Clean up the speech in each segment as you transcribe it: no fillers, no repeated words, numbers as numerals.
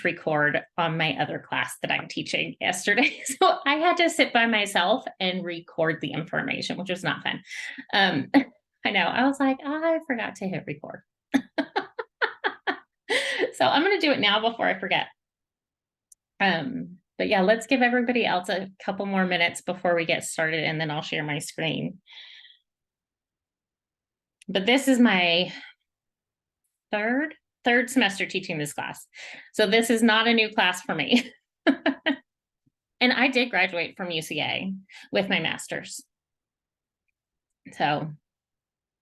push record on my other class that I'm teaching yesterday. So I had to sit by myself and record the information, which was not fun. I know. I was like, I forgot to hit record. So I'm going to do it now before I forget. But yeah, let's give everybody else a couple more minutes before we get started, and then I'll share my screen. But this is my third semester teaching this class. So this is not a new class for me. And I did graduate from UCA with my master's. So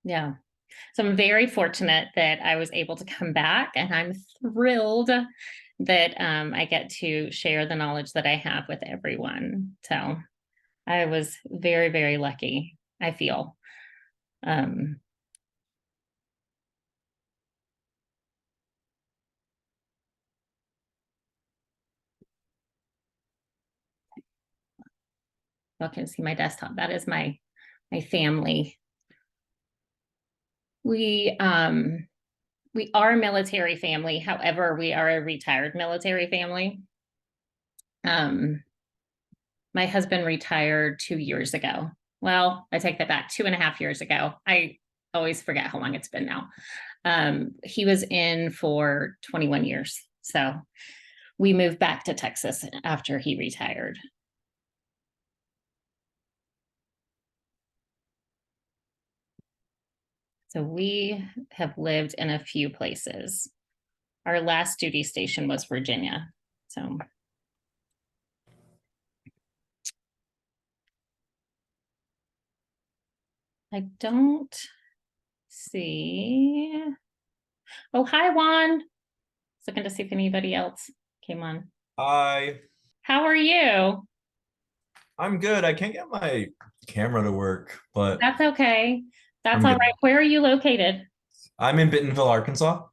yeah. So I'm very fortunate that I was able to come back, and I'm thrilled that I get to share the knowledge that I have with everyone. So I was very, very lucky, I feel. You can see my desktop. That is my family. We are a military family. However, we are a retired military family. My husband retired 2 years ago. Well, I take that back, 2.5 years ago. I always forget how long it's been now. He was in for 21 years. So we moved back to Texas after he retired. So we have lived in a few places. Our last duty station was Virginia. So I don't see. Oh, hi, Juan. Looking to see if anybody else came on. Hi. How are you? I'm good. I can't get my camera to work, but That's okay. That's I'm all good. right. Where are you located? I'm in Bentonville, Arkansas.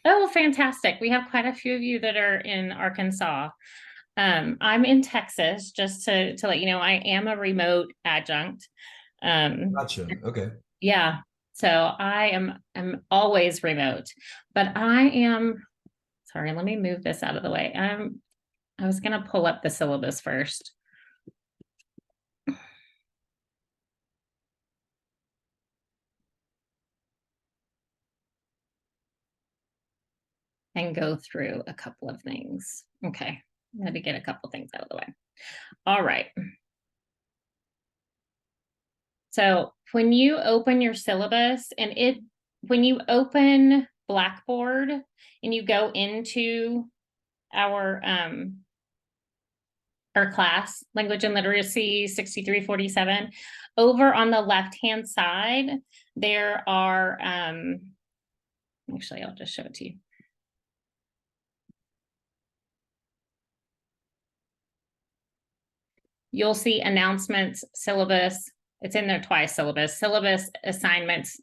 Oh, fantastic. We have quite a few of you that are in Arkansas. I'm in Texas, just to let you know, I am a remote adjunct. Gotcha. Okay. Yeah. So I'm always remote, but I am, sorry, let me move this out of the way. I was going to pull up the syllabus first. And go through a couple of things. Okay. I'm going to get a couple things out of the way. All right. So when you open your syllabus, and when you open Blackboard and you go into our class, Language and Literacy 6347, over on the left-hand side, there are, actually, I'll just show it to you. You'll see announcements, syllabus. It's in there twice, syllabus, assignments,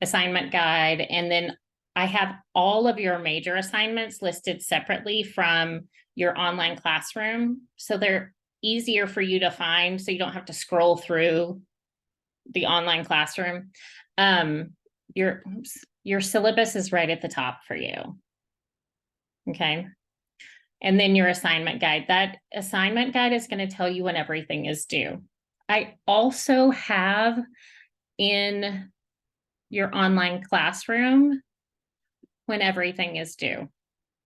assignment guide, and then I have all of your major assignments listed separately from your online classroom. So they're easier for you to find, so you don't have to scroll through the online classroom. Your syllabus is right at the top for you. Okay. And then your assignment guide. That assignment guide is going to tell you when everything is due. I also have in your online classroom when everything is due.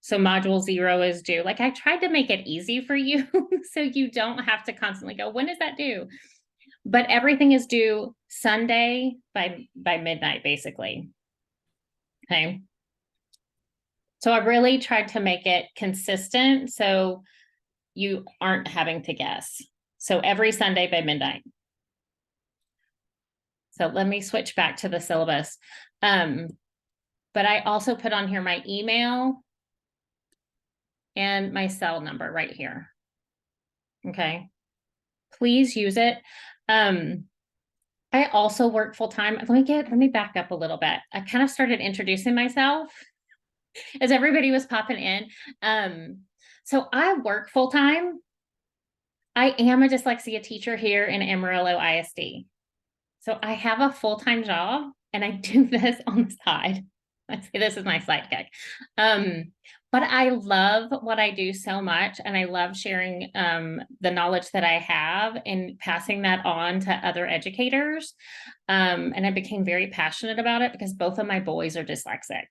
So module 0 is due. Like, I tried to make it easy for you so you don't have to constantly go, when is that due? But everything is due Sunday by midnight, basically. Okay. So I really tried to make it consistent so you aren't having to guess. So every Sunday by midnight. So let me switch back to the syllabus. But I also put on here my email and my cell number right here. Okay. Please use it. I also work full-time. Let me back up a little bit. I kind of started introducing myself as everybody was popping in. So I work full-time. I am a dyslexia teacher here in Amarillo ISD. So I have a full-time job, and I do this on the side. I say this is my sidekick. But I love what I do so much, and I love sharing the knowledge that I have and passing that on to other educators. And I became very passionate about it because both of my boys are dyslexic.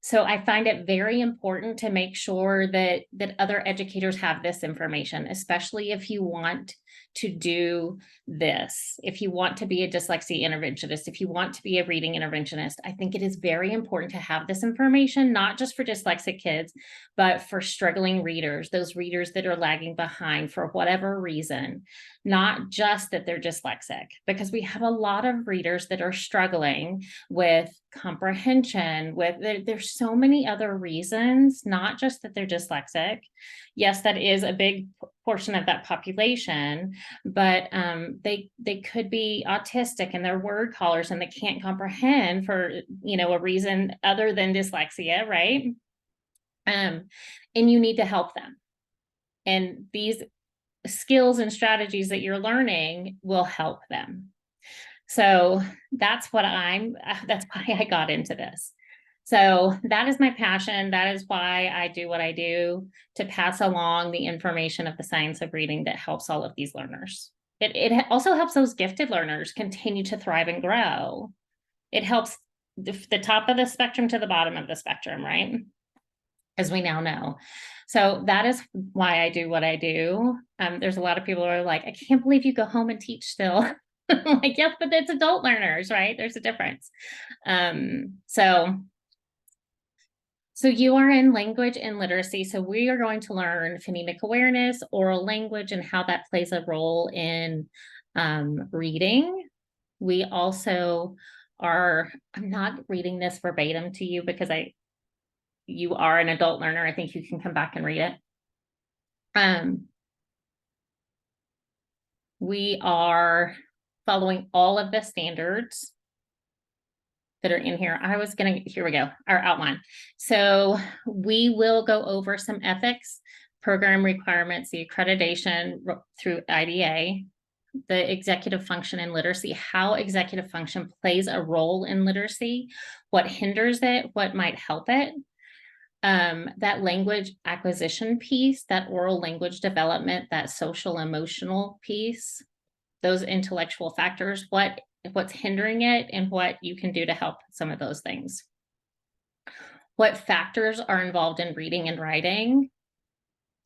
So I find it very important to make sure that other educators have this information, especially if you want to do this, if you want to be a dyslexia interventionist, if you want to be a reading interventionist. I think it is very important to have this information, not just for dyslexic kids, but for struggling readers, those readers that are lagging behind for whatever reason, not just that they're dyslexic, because we have a lot of readers that are struggling with comprehension, with there's so many other reasons, not just that they're dyslexic. Yes, that is a big portion of that population, but they could be autistic and they're word callers and they can't comprehend for a reason other than dyslexia, right? And you need to help them. And these skills and strategies that you're learning will help them. So that's why I got into this. So that is my passion. That is why I do what I do, to pass along the information of the science of reading that helps all of these learners. It also helps those gifted learners continue to thrive and grow. It helps the top of the spectrum to the bottom of the spectrum, right? As we now know. So that is why I do what I do. There's a lot of people who are like, I can't believe you go home and teach still. Like, yes, but it's adult learners, right? There's a difference. So you are in language and literacy. So we are going to learn phonemic awareness, oral language, and how that plays a role in reading. We also I'm not reading this verbatim to you because you are an adult learner. I think you can come back and read it. We are following all of the standards that are in here. Here we go, our outline. So we will go over some ethics, program requirements, the accreditation through IDA, the executive function in literacy, how executive function plays a role in literacy, what hinders it, what might help it. That language acquisition piece, that oral language development, that social emotional piece, those intellectual factors, what's hindering it and what you can do to help some of those things. What factors are involved in reading and writing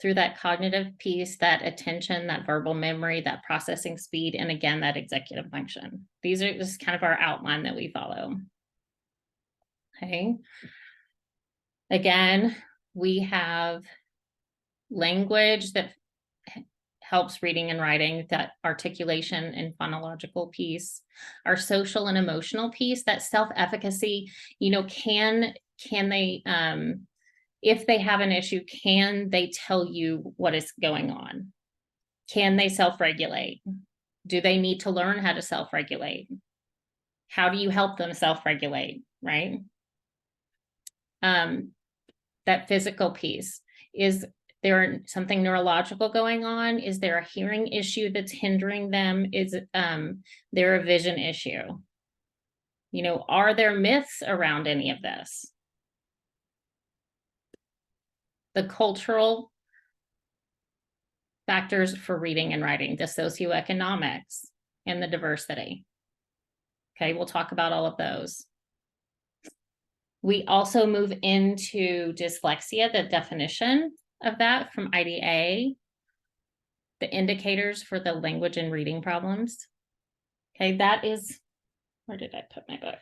through that cognitive piece, that attention, that verbal memory, that processing speed, and again, that executive function. These are just kind of our outline that we follow. Okay. Again, we have language that helps reading and writing, that articulation and phonological piece. Our social and emotional piece, that self-efficacy, can they, if they have an issue, can they tell you what is going on? Can they self-regulate? Do they need to learn how to self-regulate? How do you help them self-regulate, right? That physical piece, is there something neurological going on? Is there a hearing issue that's hindering them? Is there a vision issue? Are there myths around any of this? The cultural factors for reading and writing, the socioeconomics, and the diversity. Okay, we'll talk about all of those. We also move into dyslexia, the definition of that from IDA, the indicators for the language and reading problems. Okay, that is, where did I put my book?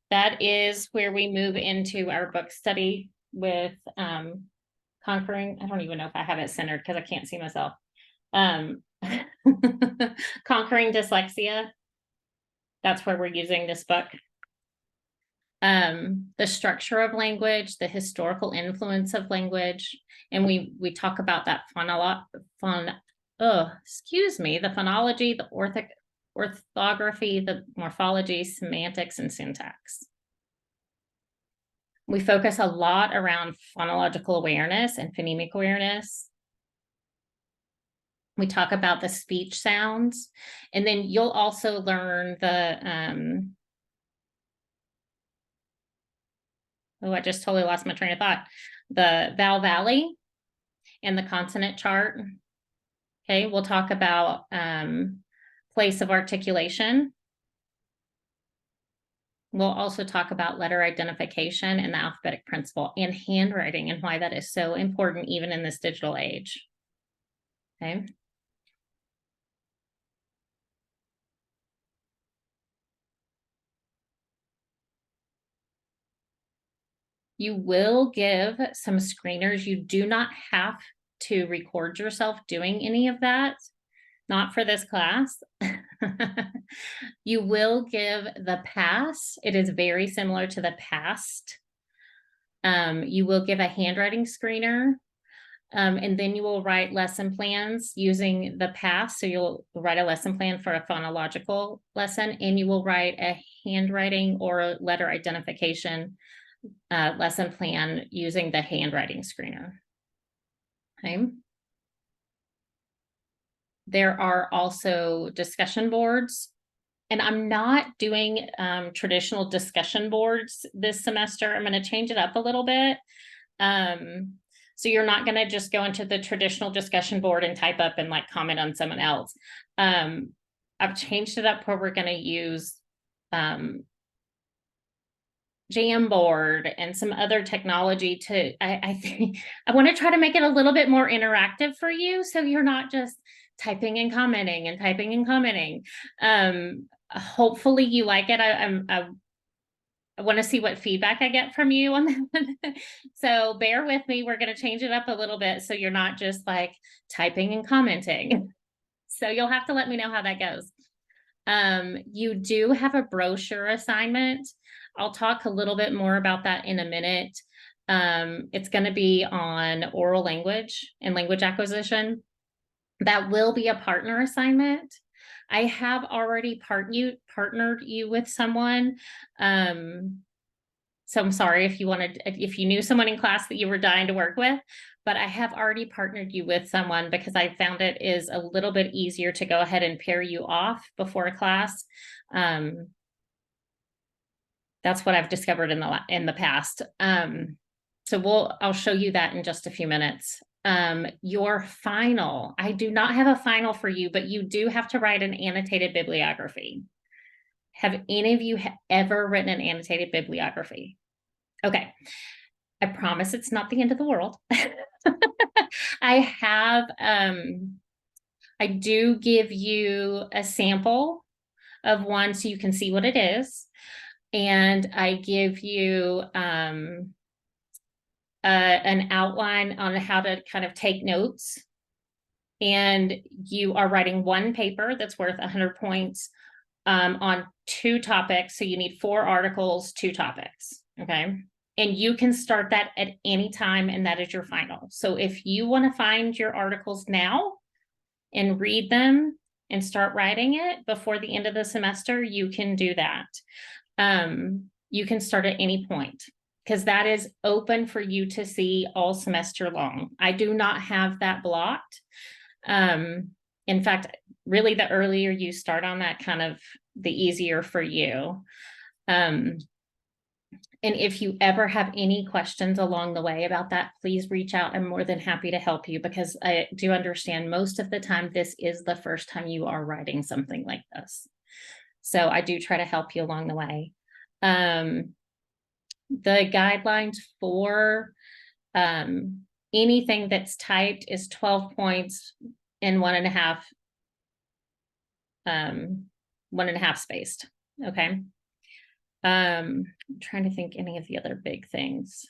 That is where we move into our book study with conquering, I don't even know if I have it centered because I can't see myself. Conquering Dyslexia. That's where we're using this book. The structure of language, the historical influence of language, and we talk about that the phonology, the orthography, the morphology, semantics, and syntax. We focus a lot around phonological awareness and phonemic awareness. We talk about the speech sounds, and then you'll also learn the Oh, I just totally lost my train of thought. The vowel valley and the consonant chart. Okay, we'll talk about place of articulation. We'll also talk about letter identification and the alphabetic principle and handwriting and why that is so important even in this digital age. Okay. You will give some screeners. You do not have to record yourself doing any of that. Not for this class. You will give the pass. It is very similar to the past. You will give a handwriting screener. And then you will write lesson plans using the past. So you'll write a lesson plan for a phonological lesson, and you will write a handwriting or letter identification lesson plan using the handwriting screener. Okay. There are also discussion boards, and I'm not doing traditional discussion boards this semester. I'm going to change it up a little bit. So you're not going to just go into the traditional discussion board and type up and like comment on someone else. I've changed it up where we're going to use Jamboard and some other technology to, I think I want to try to make it a little bit more interactive for you. So you're not just typing and commenting and typing and commenting. Hopefully you like it. I want to see what feedback I get from you on that. So bear with me. We're going to change it up a little bit so you're not just like typing and commenting. So you'll have to let me know how that goes. You do have a brochure assignment. I'll talk a little bit more about that in a minute. It's going to be on oral language and language acquisition. That will be a partner assignment. I have already partnered you with someone. So I'm sorry if you knew someone in class that you were dying to work with, but I have already partnered you with someone because I found it is a little bit easier to go ahead and pair you off before a class. That's what I've discovered in the past. So I'll show you that in just a few minutes. Your final, I do not have a final for you, but you do have to write an annotated bibliography. Have any of you ever written an annotated bibliography? Okay. I promise it's not the end of the world. I do give you a sample of one so you can see what it is. And I give you an outline on how to kind of take notes. And you are writing one paper that's worth 100 points on 2 topics. So you need 4 articles, 2 topics. Okay. And you can start that at any time, and that is your final. So if you want to find your articles now and read them and start writing it before the end of the semester, you can do that. You can start at any point because that is open for you to see all semester long. I do not have that blocked. In fact, really the earlier you start on that, kind of the easier for you. And if you ever have any questions along the way about that, please reach out. I'm more than happy to help you because I do understand most of the time this is the first time you are writing something like this. So I do try to help you along the way. The guidelines for anything that's typed is 12 points and 1.5 spaced. Okay. I'm trying to think any of the other big things.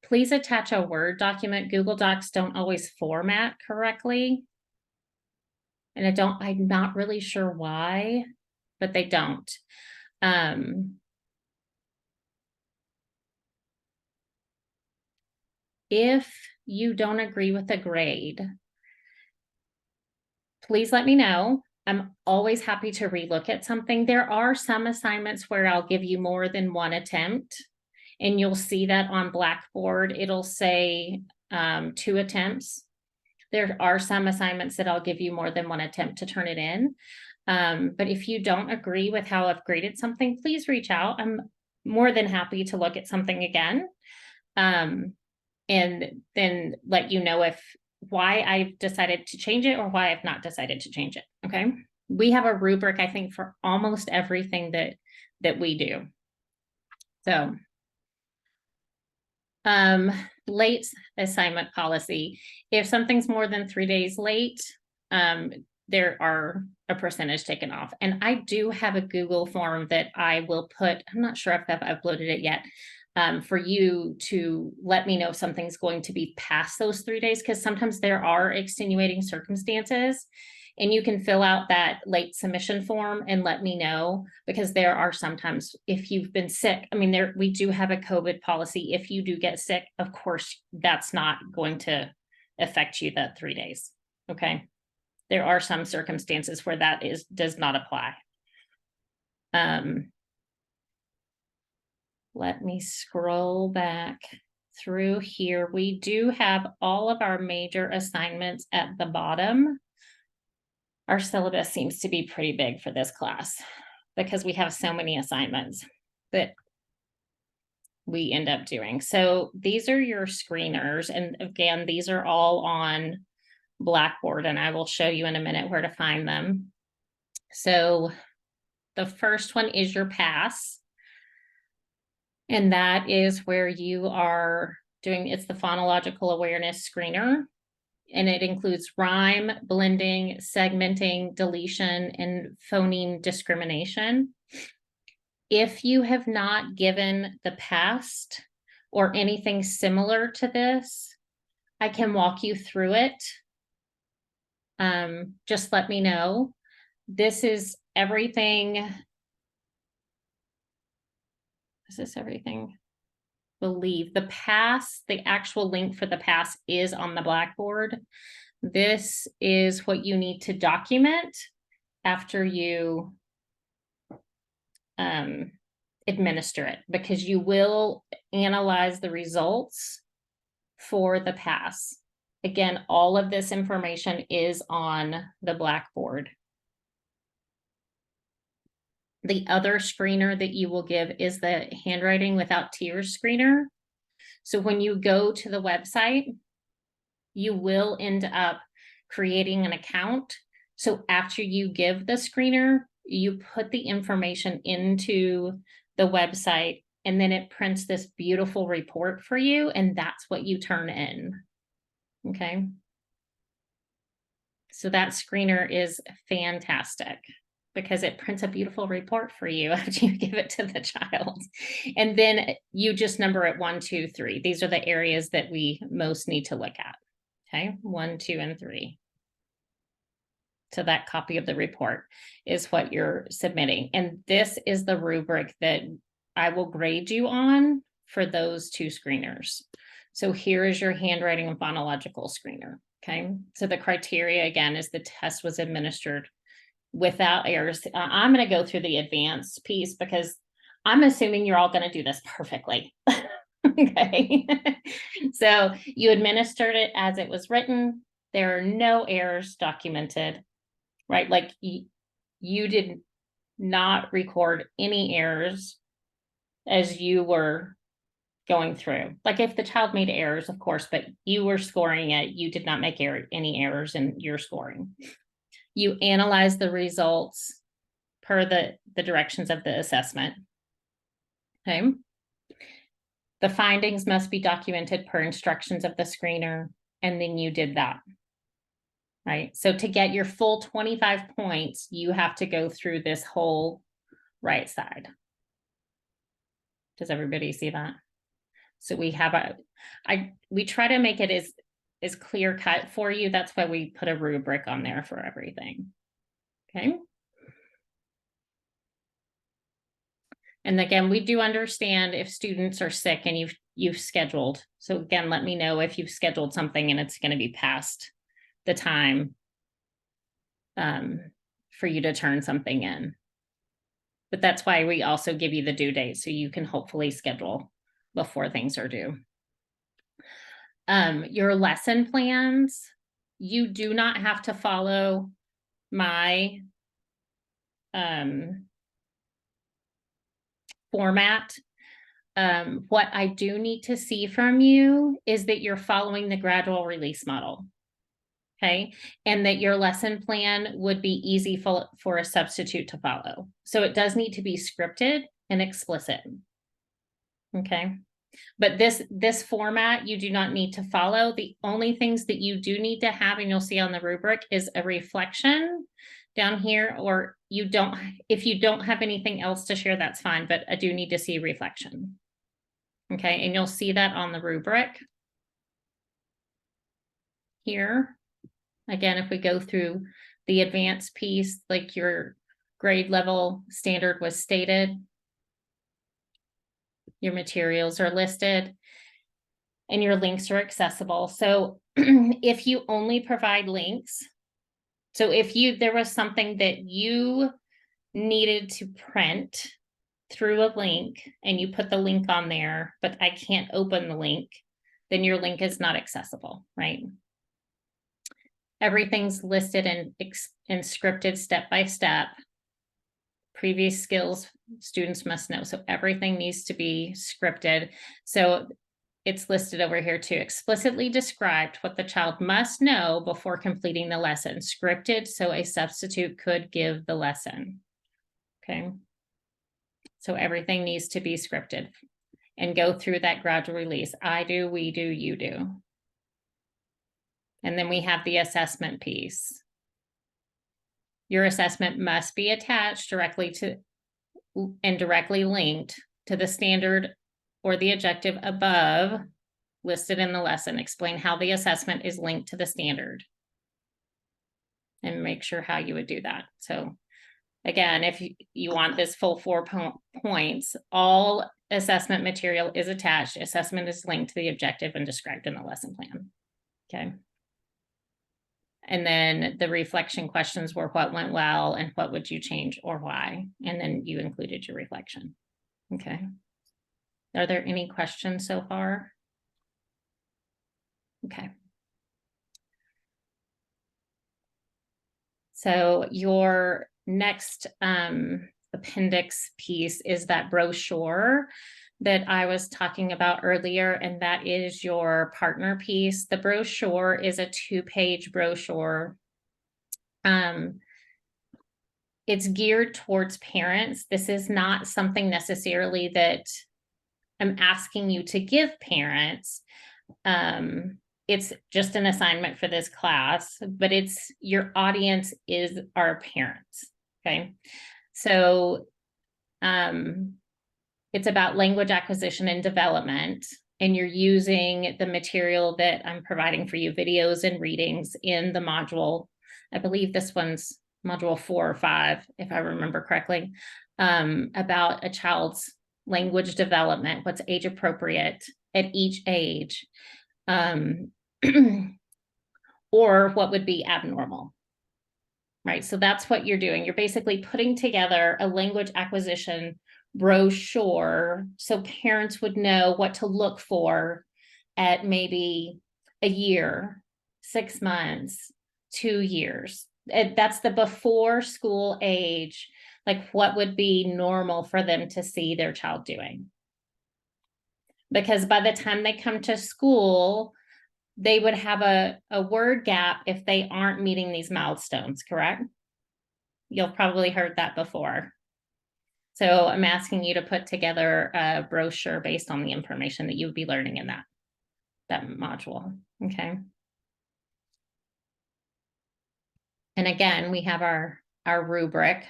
Please attach a Word document. Google Docs don't always format correctly. And I'm not really sure why, but they don't. If you don't agree with the grade, please let me know. I'm always happy to relook at something. There are some assignments where I'll give you more than 1 attempt, and you'll see that on Blackboard. It'll say 2 attempts. There are some assignments that I'll give you more than 1 attempt to turn it in. But if you don't agree with how I've graded something, please reach out. I'm more than happy to look at something again. And then let you know why I've decided to change it or why I've not decided to change it. Okay. We have a rubric, I think, for almost everything that we do. So, late assignment policy. If something's more than 3 days late, there are a percentage taken off. And I do have a Google form that I will put, I'm not sure if I've uploaded it yet, for you to let me know if something's going to be past those 3 days, because sometimes there are extenuating circumstances. And you can fill out that late submission form and let me know, because there are sometimes, if you've been sick, I mean, we do have a COVID policy. If you do get sick, of course, that's not going to affect you that 3 days. Okay. There are some circumstances where that does not apply. Let me scroll back through here. We do have all of our major assignments at the bottom. Our syllabus seems to be pretty big for this class because we have so many assignments that we end up doing. So these are your screeners. And again, these are all on Blackboard, and I will show you in a minute where to find them. So the first one is your pass. And that is where you are doing, it's the phonological awareness screener. And it includes rhyme, blending, segmenting, deletion, and phoneme discrimination. If you have not given the past or anything similar to this, I can walk you through it. Just let me know. This is everything. Is this everything? Believe the pass, the actual link for the pass is on the Blackboard. This is what you need to document after you administer it, because you will analyze the results for the pass. Again, all of this information is on the Blackboard. The other screener that you will give is the handwriting without tears screener. So when you go to the website, you will end up creating an account. So after you give the screener, you put the information into the website, and then it prints this beautiful report for you, and that's what you turn in. Okay. So that screener is fantastic, because it prints a beautiful report for you after you give it to the child. And then you just number it 1, 2, 3. These are the areas that we most need to look at. Okay, 1, 2, and 3. So that copy of the report is what you're submitting. And this is the rubric that I will grade you on for those 2 screeners. So here is your handwriting and phonological screener. Okay, so the criteria again is the test was administered without errors. I'm going to go through the advanced piece because I'm assuming you're all going to do this perfectly. Okay. So you administered it as it was written. There are no errors documented, right? Like you did not record any errors as you were going through. Like if the child made errors, of course, but you were scoring it, you did not make any errors in your scoring. You analyze the results per the directions of the assessment. Okay. The findings must be documented per instructions of the screener, and then you did that. Right. So to get your full 25 points, you have to go through this whole right side. Does everybody see that? So we have we try to make it as clear cut for you. That's why we put a rubric on there for everything. Okay. And again, we do understand if students are sick and you've scheduled. So again, let me know if you've scheduled something and it's going to be past the time for you to turn something in. But that's why we also give you the due date, so you can hopefully schedule before things are due. Your lesson plans, you do not have to follow my format. what I do need to see from you is that you're following the gradual release model. Okay, and that your lesson plan would be easy for a substitute to follow. So it does need to be scripted and explicit. Okay, but this format you do not need to follow. The only things that you do need to have, and you'll see on the rubric, is a reflection down here, or if you don't have anything else to share, that's fine, but I do need to see reflection. Okay, and you'll see that on the rubric here. Again, if we go through the advanced piece, like your grade level standard was stated, your materials are listed, and your links are accessible. So if you only provide links, so if there was something that you needed to print through a link and you put the link on there, but I can't open the link, then your link is not accessible, right? Everything's listed and scripted step by step. Previous skills students must know. So everything needs to be scripted. So it's listed over here too. Explicitly described what the child must know before completing the lesson. Scripted so a substitute could give the lesson. Okay. So everything needs to be scripted and go through that gradual release. I do, we do, you do. And then we have the assessment piece. Your assessment must be attached directly to and directly linked to the standard or the objective above listed in the lesson. Explain how the assessment is linked to the standard and make sure how you would do that. So again, if you want this full 4 points, all assessment material is attached. Assessment is linked to the objective and described in the lesson plan. Okay. And then the reflection questions were what went well and what would you change or why? And then you included your reflection. Okay. Are there any questions so far? Okay. So your next appendix piece is that brochure that I was talking about earlier, and that is your partner piece. The brochure is a 2-page brochure. It's geared towards parents. This is not something necessarily that I'm asking you to give parents. It's just an assignment for this class, but your audience is our parents. Okay. So, it's about language acquisition and development, and you're using the material that I'm providing for you, videos and readings in the module. I believe this one's module 4 or 5, if I remember correctly, about a child's language development, what's age appropriate at each age, or what would be abnormal, right? So that's what you're doing. You're basically putting together a language acquisition brochure so parents would know what to look for at maybe a year, 6 months, 2 years. That's the before school age, like what would be normal for them to see their child doing. Because by the time they come to school, they would have a word gap if they aren't meeting these milestones, correct? You've probably heard that before. So I'm asking you to put together a brochure based on the information that you would be learning in that module, okay? And again, we have our rubric,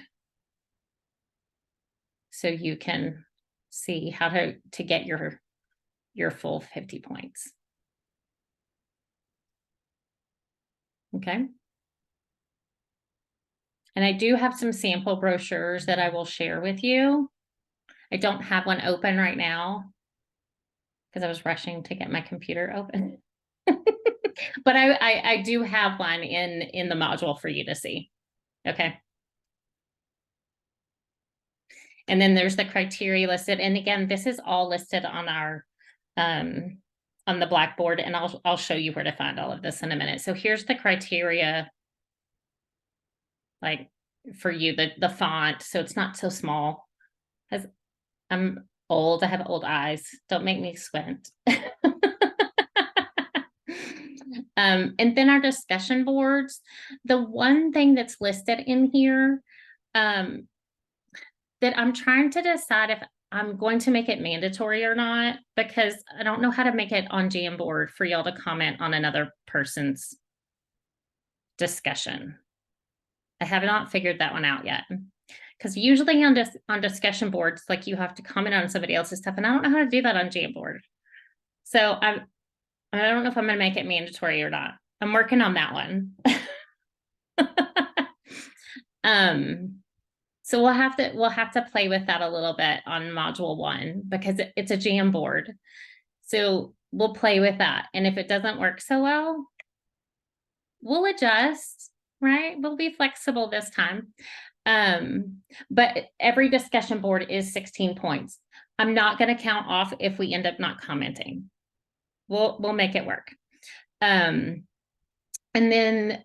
so you can see how to get your full 50 points. Okay. And I do have some sample brochures that I will share with you. I don't have one open right now because I was rushing to get my computer open. But I do have one in the module for you to see. Okay. And then there's the criteria listed. And again, this is all listed on our on the Blackboard, and I'll show you where to find all of this in a minute. So here's the criteria, like for you, the font, so it's not so small. As old. I have old eyes. Don't make me squint. And then our discussion boards. The one thing that's listed in here that I'm trying to decide if I'm going to make it mandatory or not, because I don't know how to make it on Jamboard for y'all to comment on another person's discussion. I have not figured that one out yet. Because usually on discussion boards, like you have to comment on somebody else's stuff, and I don't know how to do that on Jamboard. So I don't know if I'm going to make it mandatory or not. I'm working on that one. So we'll have to play with that a little bit on module 1 because it's a Jamboard. So we'll play with that. And if it doesn't work so well, we'll adjust, right? We'll be flexible this time. But every discussion board is 16 points. I'm not going to count off if we end up not commenting. We'll make it work. And then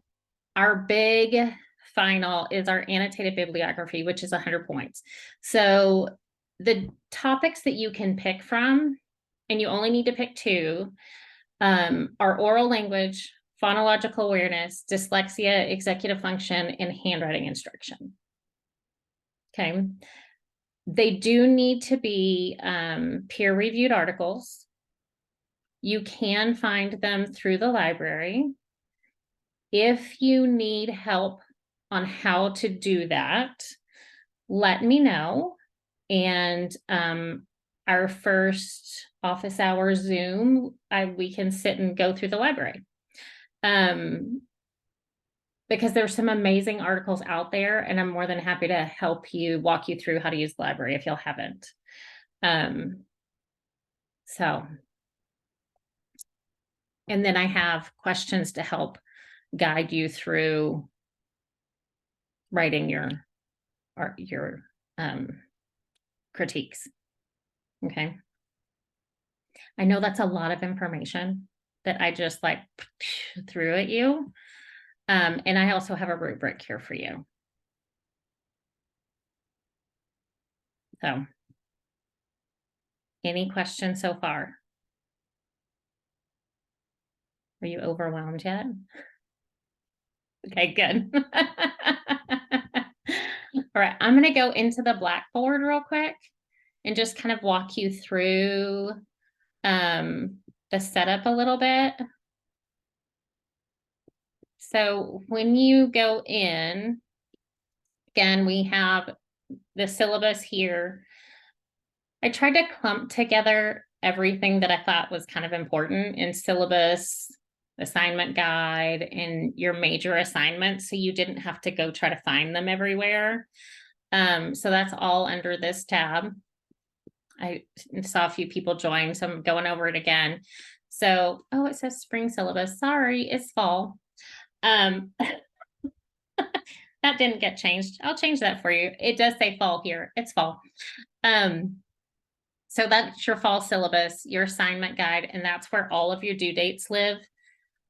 our big final is our annotated bibliography, which is 100 points. So the topics that you can pick from, and you only need to pick 2, are oral language, phonological awareness, dyslexia, executive function, and handwriting instruction. Okay. They do need to be peer-reviewed articles. You can find them through the library. If you need help on how to do that, let me know. And our first office hour Zoom, we can sit and go through the library. Because there's some amazing articles out there, and I'm more than happy to help you walk you through how to use the library if you haven't. So, and then I have questions to help guide you through writing your critiques. Okay. I know that's a lot of information that I just like threw at you. And I also have a rubric here for you. So, any questions so far? Are you overwhelmed yet? Okay, good. All right, I'm going to go into the Blackboard real quick and just kind of walk you through the setup a little bit. So when you go in, again, we have the syllabus here. I tried to clump together everything that I thought was kind of important in syllabus, assignment guide, and your major assignments, so you didn't have to go try to find them everywhere. So that's all under this tab. I saw a few people join, so I'm going over it again. So, oh, it says spring syllabus. Sorry, it's fall. That didn't get changed. I'll change that for you. It does say fall here. It's fall. So that's your fall syllabus, your assignment guide, and that's where all of your due dates live.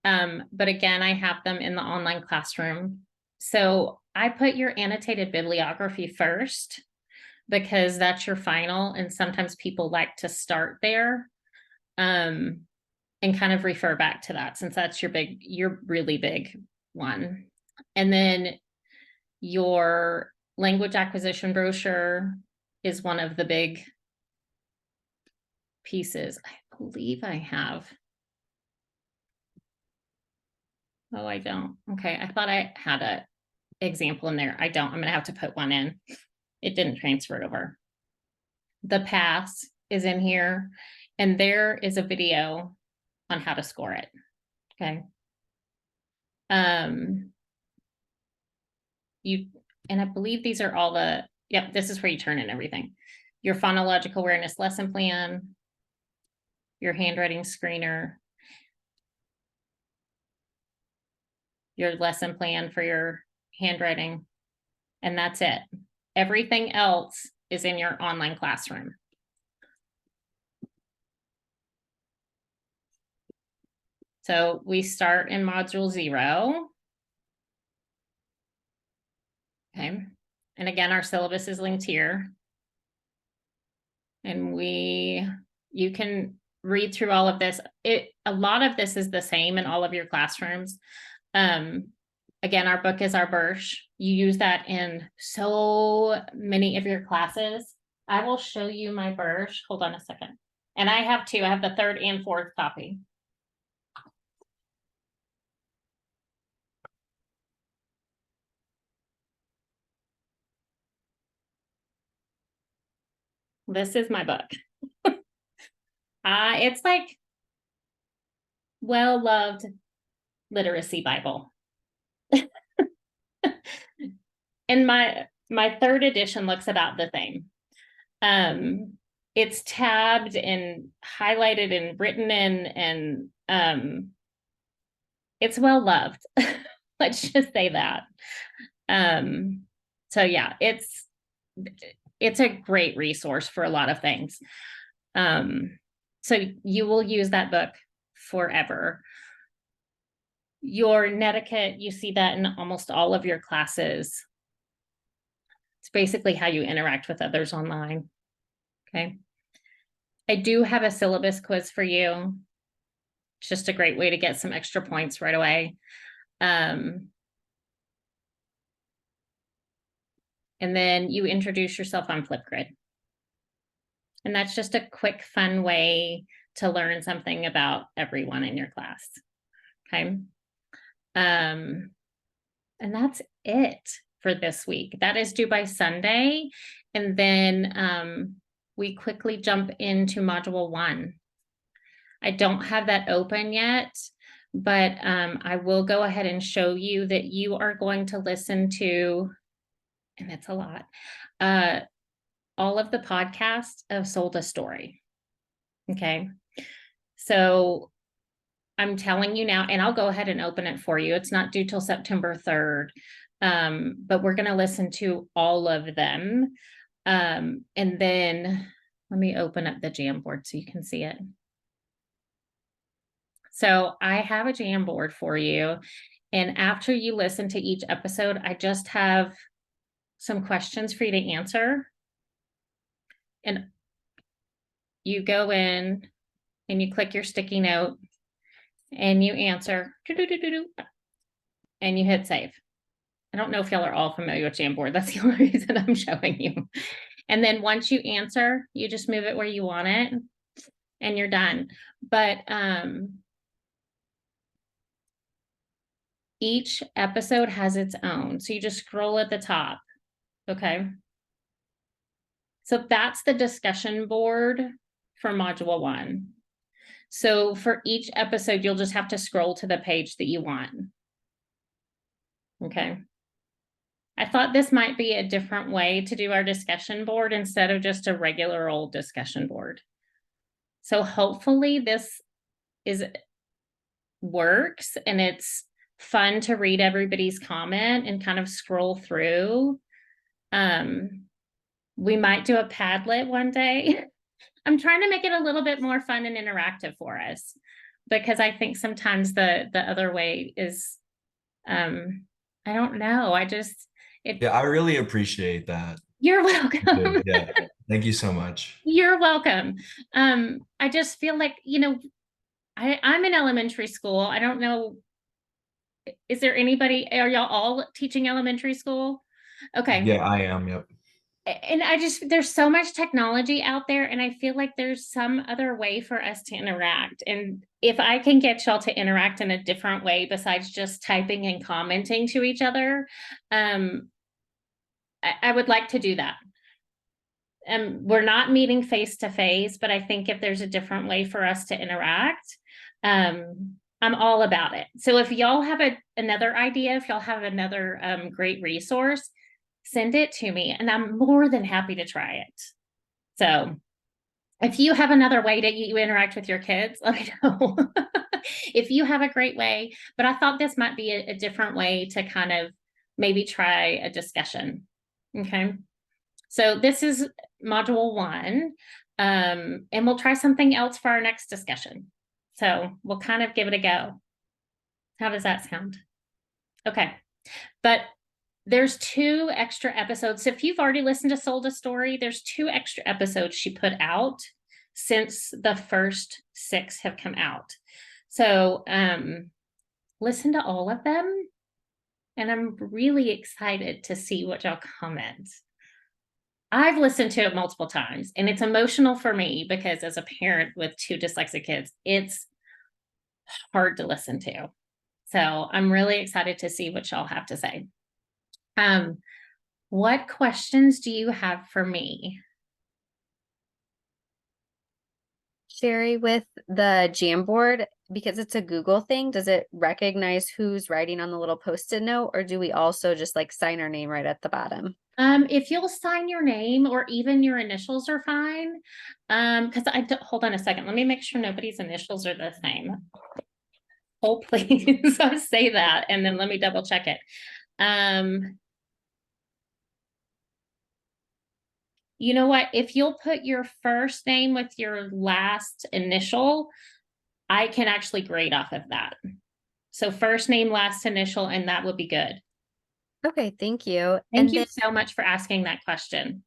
But again, I have them in the online classroom. So I put your annotated bibliography first because that's your final, and sometimes people like to start there and kind of refer back to that since that's your really big one. And then your language acquisition brochure is one of the big pieces. I believe I have. Oh, I don't. Okay, I thought I had an example in there. I don't. I'm going to have to put one in. It didn't transfer over. The pass is in here, and there is a video on how to score it. Okay. And I believe these are all yep, this is where you turn in everything. Your phonological awareness lesson plan, your handwriting screener, your lesson plan for your handwriting, and that's it. Everything else is in your online classroom. So we start in module 0. Okay. And again, our syllabus is linked here. And you can read through all of this. A lot of this is the same in all of your classrooms. Again, our book is our Birch. You use that in so many of your classes. I will show you my Birch. Hold on a second. And I have two. I have the third and fourth copy. This is my book. It's like well-loved literacy Bible. And my third edition looks about the same. It's tabbed and highlighted and written in, and it's well loved. Let's just say that. So yeah, it's a great resource for a lot of things. So you will use that book forever. Your netiquette, you see that in almost all of your classes. It's basically how you interact with others online. Okay. I do have a syllabus quiz for you. It's just a great way to get some extra points right away. And then you introduce yourself on Flipgrid. And that's just a quick, fun way to learn something about everyone in your class. Okay. And that's it for this week. That is due by Sunday. And then we quickly jump into module 1. I don't have that open yet, but I will go ahead and show you that you are going to listen to, and it's a lot, all of the podcasts of Sold a Story. Okay. So I'm telling you now, and I'll go ahead and open it for you. It's not due till September 3rd, but we're going to listen to all of them. And then let me open up the Jamboard so you can see it. So I have a Jamboard for you. And after you listen to each episode, I just have some questions for you to answer. And you go in and you click your sticky note and you answer, and you hit save. I don't know if y'all are all familiar with Jamboard. That's the only reason I'm showing you. And then once you answer, you just move it where you want it and you're done. But each episode has its own. So you just scroll at the top. Okay. So that's the discussion board for module 1. So for each episode, you'll just have to scroll to the page that you want. Okay. I thought this might be a different way to do our discussion board instead of just a regular old discussion board. So hopefully this works and it's fun to read everybody's comment and kind of scroll through. We might do a Padlet one day. I'm trying to make it a little bit more fun and interactive for us because I think sometimes the other way is, I don't know. Yeah, I really appreciate that. You're welcome. Yeah, thank you so much. You're welcome. I just feel like, I'm in elementary school. I don't know. Is there anybody, are y'all all teaching elementary school? Okay. Yeah, I am. Yep. And there's so much technology out there, and I feel like there's some other way for us to interact. And if I can get y'all to interact in a different way besides just typing and commenting to each other, I would like to do that. We're not meeting face to face, but I think if there's a different way for us to interact, I'm all about it. So if y'all have another idea, if y'all have another great resource, send it to me and I'm more than happy to try it. So if you have another way that you interact with your kids, let me know. If you have a great way, but I thought this might be a different way to kind of maybe try a discussion. Okay. So this is module 1, and we'll try something else for our next discussion. So we'll kind of give it a go. How does that sound? Okay. But there's 2 extra episodes. So if you've already listened to Sold a Story, there's 2 extra episodes she put out since the first 6 have come out. So listen to all of them. And I'm really excited to see what y'all comment. I've listened to it multiple times, and it's emotional for me because as a parent with 2 dyslexic kids, it's hard to listen to. So I'm really excited to see what y'all have to say. What questions do you have for me? Sherry, with the Jamboard, because it's a Google thing, does it recognize who's writing on the little post-it note, or do we also just like sign our name right at the bottom? If you'll sign your name or even your initials are fine. Because hold on a second, let me make sure nobody's initials are the same. Oh, please, I say that, and then let me double check it. You know what? If you'll put your first name with your last initial, I can actually grade off of that. So first name, last initial, and that would be good. Okay, thank you. Thank And you then, so much for asking that question.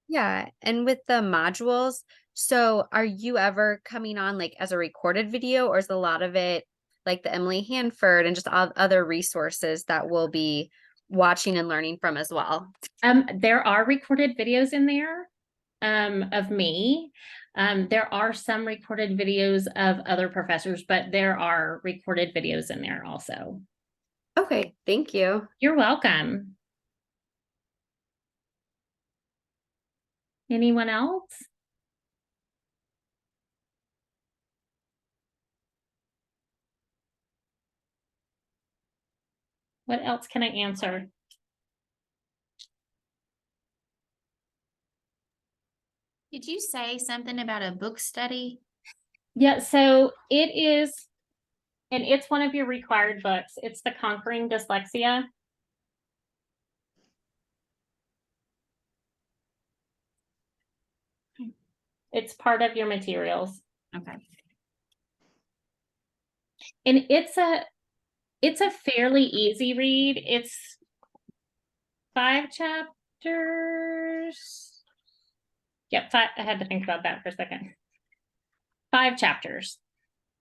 yeah, and with the modules, so are you ever coming on like as a recorded video, or is a lot of it like the Emily Hanford and just other resources that we'll be watching and learning from as well? There are recorded videos in there of me. There are some recorded videos of other professors, but there are recorded videos in there also. Okay, thank you. You're welcome. Anyone else? What else can I answer? Did you say something about a book study? Yeah, so it is, and it's one of your required books. It's the Conquering Dyslexia. It's part of your materials. Okay. And it's a fairly easy read. It's 5 chapters. Yep, 5. I had to think about that for a second. 5 chapters.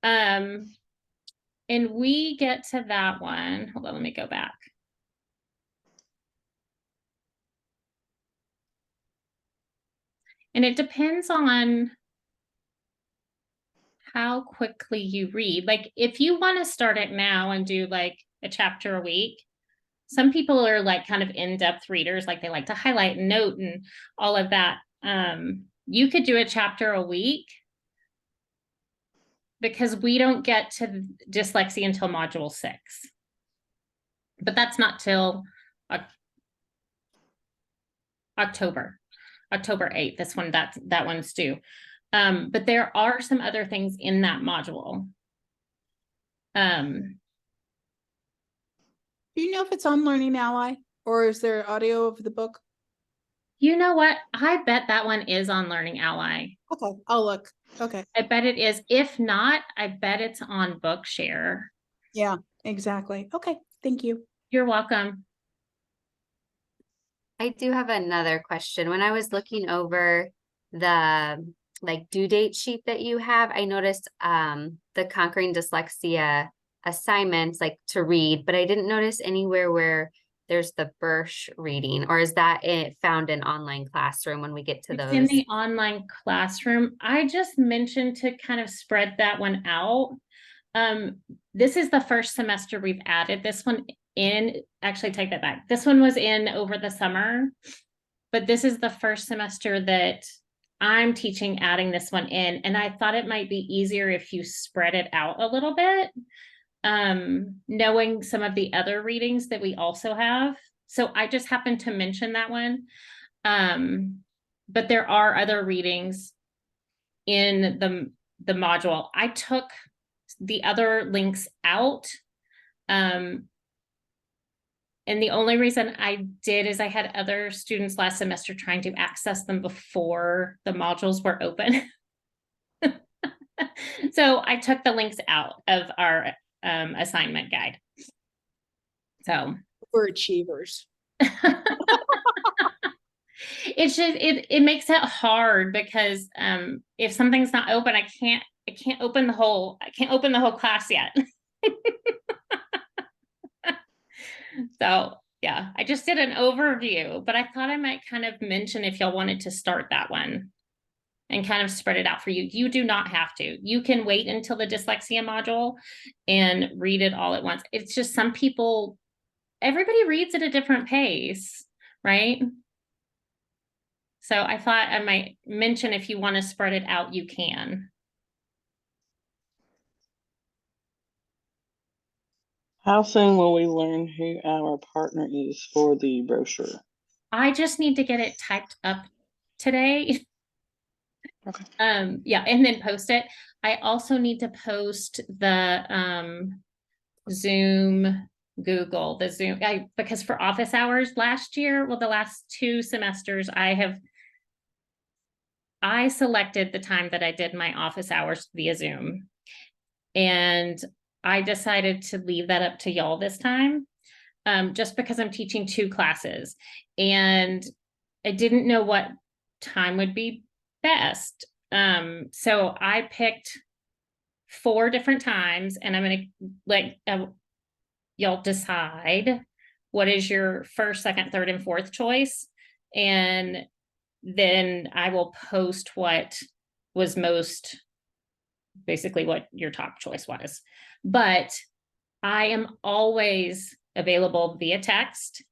And we get to that one. Hold on, let me go back. And it depends on how quickly you read. Like if you want to start it now and do like a chapter a week, some people are like kind of in-depth readers, like they like to highlight and note and all of that. You could do a chapter a week because we don't get to dyslexia until module 6. But that's not till October 8th. That's when that one's due. But there are some other things in that module. Do you know if it's on Learning Ally or is there audio of the book? You know what? I bet that one is on Learning Ally. Okay, I'll look. Okay. I bet it is. If not, I bet it's on Bookshare. Yeah, exactly. Okay, thank you. You're welcome. I do have another question. When I was looking over the like due date sheet that you have, I noticed the Conquering Dyslexia assignments like to read, but I didn't notice anywhere where there's the Birch reading, or is that it found in online classroom when we get to It's those? in the online classroom. I just mentioned to kind of spread that one out. This is the first semester we've added this one in. Actually, take that back. This one was in over the summer, but this is the first semester that I'm teaching adding this one in. And I thought it might be easier if you spread it out a little bit, knowing some of the other readings that we also have. So I just happened to mention that one. But there are other readings in the module. I took the other links out. And the only reason I did is I had other students last semester trying to access them before the modules were open. So I took the links out of our assignment guide. So For achievers. It's just it makes it hard because if something's not open, I can't open the whole class yet. So yeah, I just did an overview, but I thought I might kind of mention if y'all wanted to start that one and kind of spread it out for you. You do not have to. You can wait until the dyslexia module and read it all at once. It's just some people, everybody reads at a different pace, right? So I thought I might mention if you want to spread it out, you can. How soon will we learn who our partner is for the brochure? I just need to get it typed up today. Okay. Yeah, and then post it. I also need to post the Zoom, Google, the Zoom, because for office hours last year, well, the last 2 semesters, I selected the time that I did my office hours via Zoom. And I decided to leave that up to y'all this time, just because I'm teaching 2 classes and I didn't know what time would be best. So I picked 4 different times and I'm going to let y'all decide what is your first, second, third, and fourth choice. And then I will post what was most, basically what your top choice was. But I am always available via text,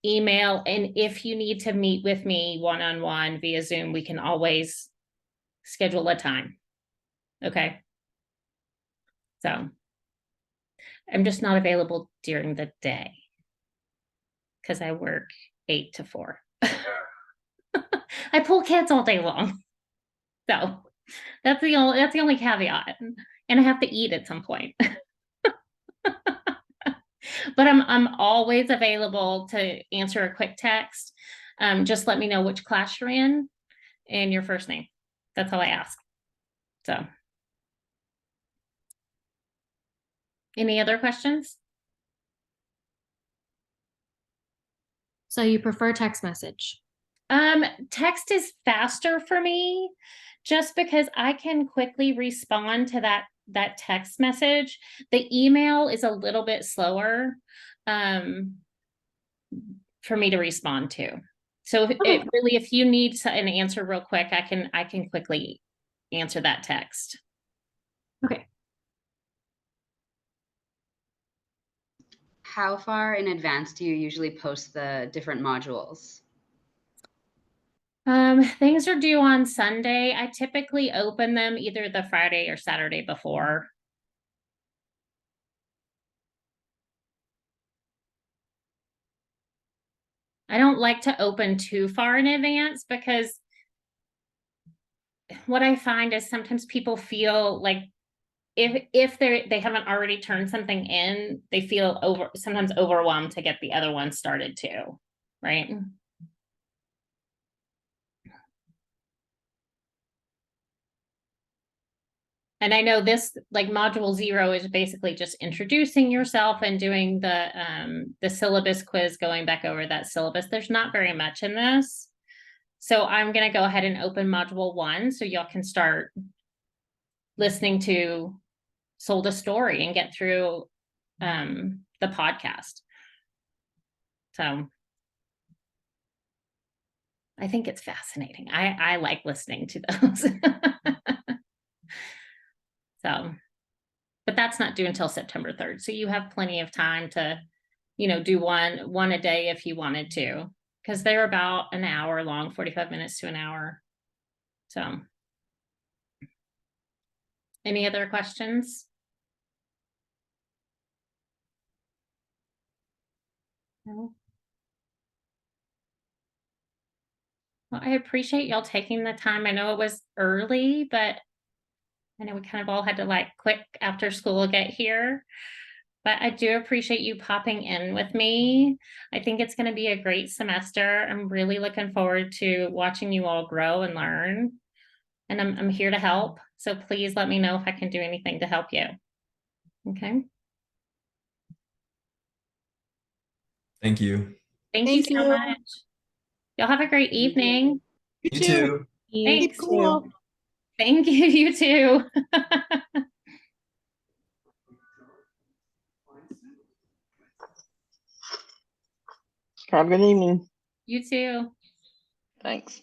email, and if you need to meet with me one-on-one via Zoom, we can always schedule a time. Okay. So I'm just not available during the day because I work 8 to 4. I pull kids all day long. So that's the only caveat. And I have to eat at some point. But I'm always available to answer a quick text. Just let me know which class you're in and your first name. That's all I ask. So any other questions? So you prefer text message? Text is faster for me just because I can quickly respond to that text message. The email is a little bit slower for me to respond to. So if you need an answer real quick, I can quickly answer that text. Okay. How far in advance do you usually post the different modules? Things are due on Sunday. I typically open them either the Friday or Saturday before. I don't like to open too far in advance because what I find is sometimes people feel like if they haven't already turned something in, they feel sometimes overwhelmed to get the other one started too, right? And I know this, like module 0 is basically just introducing yourself and doing the syllabus quiz, going back over that syllabus. There's not very much in this. So I'm going to go ahead and open module 1 so y'all can start listening to Sold a Story and get through the podcast. So I think it's fascinating. I like listening to those. So, but that's not due until September 3rd. So you have plenty of time to, do one a day if you wanted to, because they're about an hour long, 45 minutes to an hour. So any other questions? No. Well, I appreciate y'all taking the time. I know it was early, but I know we kind of all had to quick after school get here. But I do appreciate you popping in with me. I think it's going to be a great semester. I'm really looking forward to watching you all grow and learn. And I'm here to help. So please let me know if I can do anything to help you. Okay. Thank you. Thank you Thank so you. much. Y'all have a great evening. You too. Thanks. Keep cool. Thank you, you too. Have a good evening. You too. Thanks.